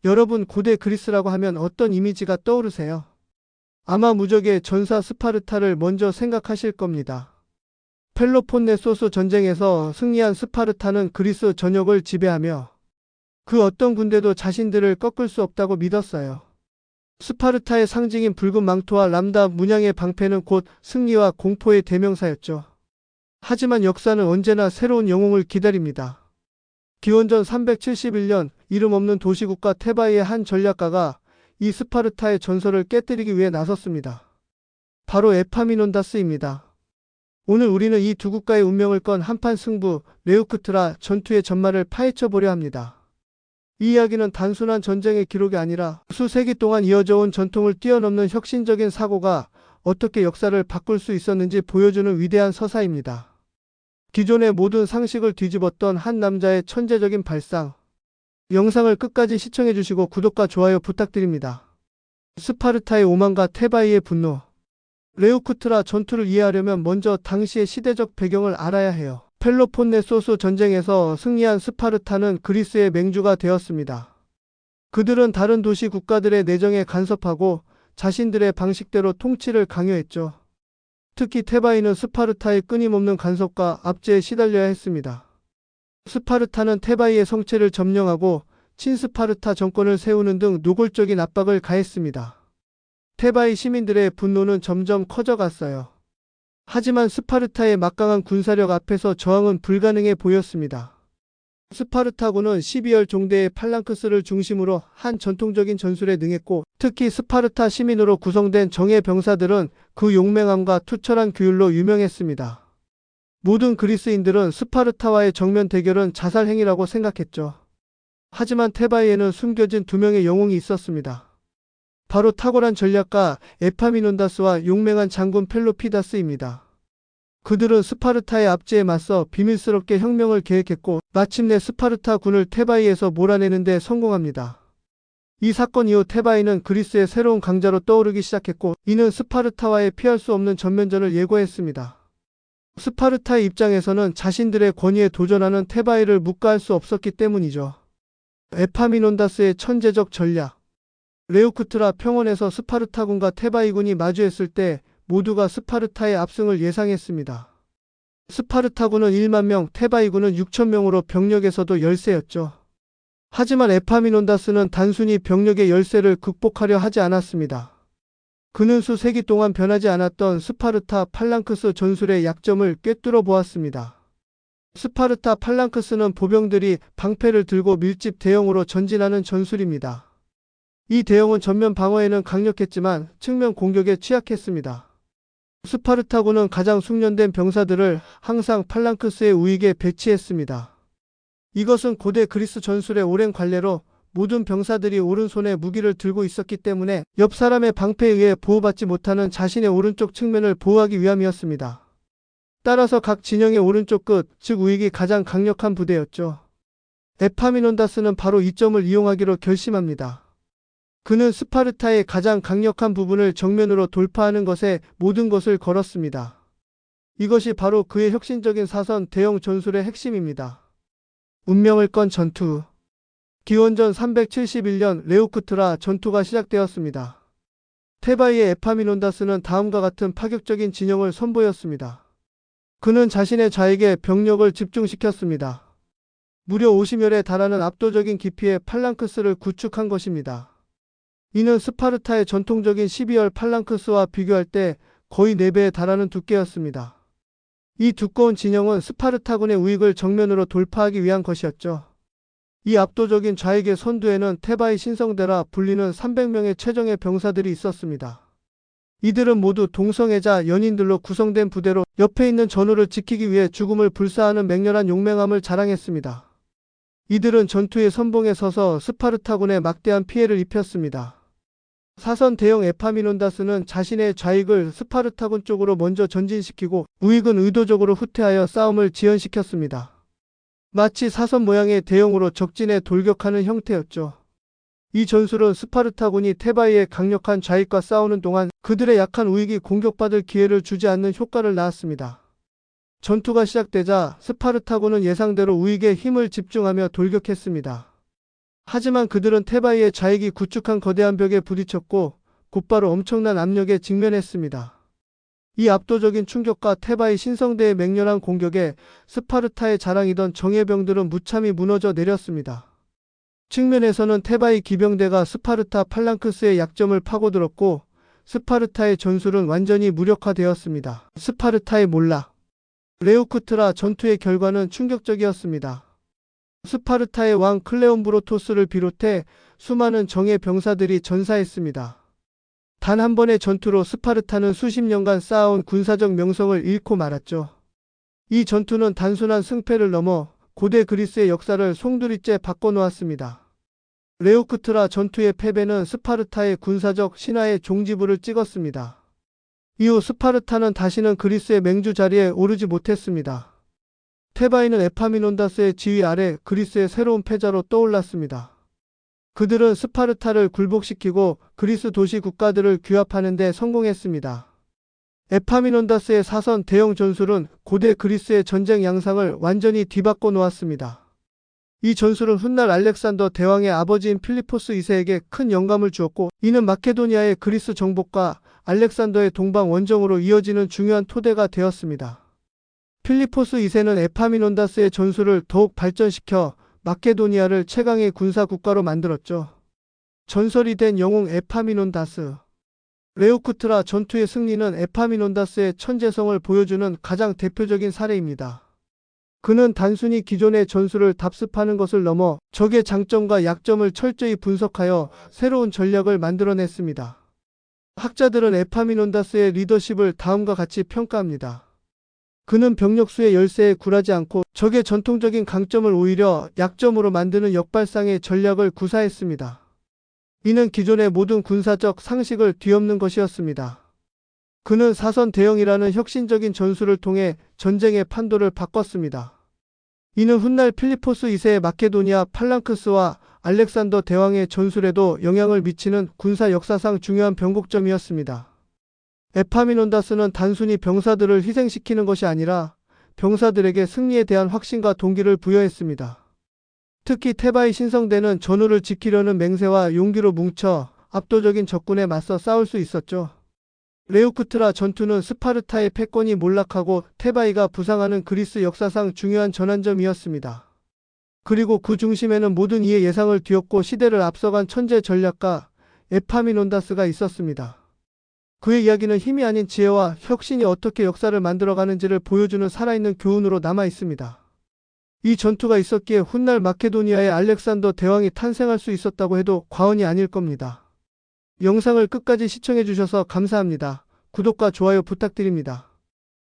여러분, 고대 그리스라고 하면 어떤 이미지가 떠오르세요? 아마 무적의 전사 스파르타를 먼저 생각하실 겁니다. 펠로폰네소스 전쟁에서 승리한 스파르타는 그리스 전역을 지배하며 그 어떤 군대도 자신들을 꺾을 수 없다고 믿었어요. 스파르타의 상징인 붉은 망토와 람다 문양의 방패는 곧 승리와 공포의 대명사였죠. 하지만 역사는 언제나 새로운 영웅을 기다립니다. 기원전 371년 이름 없는 도시국가 테바이의 한 전략가가 이 스파르타의 전설을 깨뜨리기 위해 나섰습니다. 바로 에파미논다스입니다. 오늘 우리는 이 두 국가의 운명을 건 한판 승부, 레우크트라 전투의 전말을 파헤쳐 보려 합니다. 이 이야기는 단순한 전쟁의 기록이 아니라 수세기 동안 이어져 온 전통을 뛰어넘는 혁신적인 사고가 어떻게 역사를 바꿀 수 있었는지 보여주는 위대한 서사입니다. 기존의 모든 상식을 뒤집었던 한 남자의 천재적인 발상. 영상을 끝까지 시청해주시고 구독과 좋아요 부탁드립니다. 스파르타의 오만과 테바이의 분노. 레우크트라 전투를 이해하려면 먼저 당시의 시대적 배경을 알아야 해요. 펠로폰네소스 전쟁에서 승리한 스파르타는 그리스의 맹주가 되었습니다. 그들은 다른 도시 국가들의 내정에 간섭하고 자신들의 방식대로 통치를 강요했죠. 특히 테바이는 스파르타의 끊임없는 간섭과 압제에 시달려야 했습니다. 스파르타는 테바이의 성체를 점령하고 친스파르타 정권을 세우는 등 노골적인 압박을 가했습니다. 테바이 시민들의 분노는 점점 커져갔어요. 하지만 스파르타의 막강한 군사력 앞에서 저항은 불가능해 보였습니다. 스파르타군은 12열 종대의 팔랑크스를 중심으로 한 전통적인 전술에 능했고, 특히 스파르타 시민으로 구성된 정예 병사들은 그 용맹함과 투철한 규율로 유명했습니다. 모든 그리스인들은 스파르타와의 정면 대결은 자살 행위라고 생각했죠. 하지만 테바이에는 숨겨진 두 명의 영웅이 있었습니다. 바로 탁월한 전략가 에파미논다스와 용맹한 장군 펠로피다스입니다. 그들은 스파르타의 압제에 맞서 비밀스럽게 혁명을 계획했고 마침내 스파르타 군을 테바이에서 몰아내는 데 성공합니다. 이 사건 이후 테바이는 그리스의 새로운 강자로 떠오르기 시작했고, 이는 스파르타와의 피할 수 없는 전면전을 예고했습니다. 스파르타의 입장에서는 자신들의 권위에 도전하는 테바이를 묵과할 수 없었기 때문이죠. 에파미논다스의 천재적 전략. 레우크트라 평원에서 스파르타군과 테바이군이 마주했을 때 모두가 스파르타의 압승을 예상했습니다. 스파르타군은 1만 명, 테바이군은 6천 명으로 병력에서도 열세였죠. 하지만 에파미논다스는 단순히 병력의 열세를 극복하려 하지 않았습니다. 그는 수세기 동안 변하지 않았던 스파르타 팔랑크스 전술의 약점을 꿰뚫어 보았습니다. 스파르타 팔랑크스는 보병들이 방패를 들고 밀집 대형으로 전진하는 전술입니다. 이 대형은 전면 방어에는 강력했지만 측면 공격에 취약했습니다. 스파르타군은 가장 숙련된 병사들을 항상 팔랑크스의 우익에 배치했습니다. 이것은 고대 그리스 전술의 오랜 관례로 모든 병사들이 오른손에 무기를 들고 있었기 때문에 옆 사람의 방패에 의해 보호받지 못하는 자신의 오른쪽 측면을 보호하기 위함이었습니다. 따라서 각 진영의 오른쪽 끝, 즉 우익이 가장 강력한 부대였죠. 에파미논다스는 바로 이 점을 이용하기로 결심합니다. 그는 스파르타의 가장 강력한 부분을 정면으로 돌파하는 것에 모든 것을 걸었습니다. 이것이 바로 그의 혁신적인 사선 대형 전술의 핵심입니다. 운명을 건 전투. 기원전 371년 레우크트라 전투가 시작되었습니다. 테바이의 에파미논다스는 다음과 같은 파격적인 진영을 선보였습니다. 그는 자신의 좌익에 병력을 집중시켰습니다. 무려 50열에 달하는 압도적인 깊이의 팔랑크스를 구축한 것입니다. 이는 스파르타의 전통적인 12열 팔랑크스와 비교할 때 거의 4배에 달하는 두께였습니다. 이 두꺼운 진영은 스파르타군의 우익을 정면으로 돌파하기 위한 것이었죠. 이 압도적인 좌익의 선두에는 테바이 신성대라 불리는 300명의 최정예 병사들이 있었습니다. 이들은 모두 동성애자 연인들로 구성된 부대로 옆에 있는 전우를 지키기 위해 죽음을 불사하는 맹렬한 용맹함을 자랑했습니다. 이들은 전투의 선봉에 서서 스파르타군에 막대한 피해를 입혔습니다. 사선 대형 에파미논다스는 자신의 좌익을 스파르타군 쪽으로 먼저 전진시키고 우익은 의도적으로 후퇴하여 싸움을 지연시켰습니다. 마치 사선 모양의 대형으로 적진에 돌격하는 형태였죠. 이 전술은 스파르타군이 테바이의 강력한 좌익과 싸우는 동안 그들의 약한 우익이 공격받을 기회를 주지 않는 효과를 낳았습니다. 전투가 시작되자 스파르타군은 예상대로 우익에 힘을 집중하며 돌격했습니다. 하지만 그들은 테바이의 좌익이 구축한 거대한 벽에 부딪혔고 곧바로 엄청난 압력에 직면했습니다. 이 압도적인 충격과 테바이 신성대의 맹렬한 공격에 스파르타의 자랑이던 정예병들은 무참히 무너져 내렸습니다. 측면에서는 테바이 기병대가 스파르타 팔랑크스의 약점을 파고들었고 스파르타의 전술은 완전히 무력화되었습니다. 스파르타의 몰락. 레우크트라 전투의 결과는 충격적이었습니다. 스파르타의 왕 클레온브로토스를 비롯해 수많은 정예 병사들이 전사했습니다. 단 한 번의 전투로 스파르타는 수십 년간 쌓아온 군사적 명성을 잃고 말았죠. 이 전투는 단순한 승패를 넘어 고대 그리스의 역사를 송두리째 바꿔놓았습니다. 레우크트라 전투의 패배는 스파르타의 군사적 신화의 종지부를 찍었습니다. 이후 스파르타는 다시는 그리스의 맹주 자리에 오르지 못했습니다. 테바이는 에파미논다스의 지휘 아래 그리스의 새로운 패자로 떠올랐습니다. 그들은 스파르타를 굴복시키고 그리스 도시 국가들을 규합하는 데 성공했습니다. 에파미논다스의 사선 대형 전술은 고대 그리스의 전쟁 양상을 완전히 뒤바꿔 놓았습니다. 이 전술은 훗날 알렉산더 대왕의 아버지인 필리포스 2세에게 큰 영감을 주었고 이는 마케도니아의 그리스 정복과 알렉산더의 동방 원정으로 이어지는 중요한 토대가 되었습니다. 필리포스 2세는 에파미논다스의 전술을 더욱 발전시켜 마케도니아를 최강의 군사 국가로 만들었죠. 전설이 된 영웅 에파미논다스. 레우크트라 전투의 승리는 에파미논다스의 천재성을 보여주는 가장 대표적인 사례입니다. 그는 단순히 기존의 전술을 답습하는 것을 넘어 적의 장점과 약점을 철저히 분석하여 새로운 전략을 만들어냈습니다. 학자들은 에파미논다스의 리더십을 다음과 같이 평가합니다. 그는 병력수의 열세에 굴하지 않고 적의 전통적인 강점을 오히려 약점으로 만드는 역발상의 전략을 구사했습니다. 이는 기존의 모든 군사적 상식을 뒤엎는 것이었습니다. 그는 사선 대형이라는 혁신적인 전술을 통해 전쟁의 판도를 바꿨습니다. 이는 훗날 필리포스 2세의 마케도니아 팔랑크스와 알렉산더 대왕의 전술에도 영향을 미치는 군사 역사상 중요한 변곡점이었습니다. 에파미논다스는 단순히 병사들을 희생시키는 것이 아니라 병사들에게 승리에 대한 확신과 동기를 부여했습니다. 특히 테바이 신성대는 전우를 지키려는 맹세와 용기로 뭉쳐 압도적인 적군에 맞서 싸울 수 있었죠. 레우크트라 전투는 스파르타의 패권이 몰락하고 테바이가 부상하는 그리스 역사상 중요한 전환점이었습니다. 그리고 그 중심에는 모든 이의 예상을 뒤엎고 시대를 앞서간 천재 전략가 에파미논다스가 있었습니다. 그의 이야기는 힘이 아닌 지혜와 혁신이 어떻게 역사를 만들어가는지를 보여주는 살아있는 교훈으로 남아 있습니다. 이 전투가 있었기에 훗날 마케도니아의 알렉산더 대왕이 탄생할 수 있었다고 해도 과언이 아닐 겁니다. 영상을 끝까지 시청해주셔서 감사합니다. 구독과 좋아요 부탁드립니다.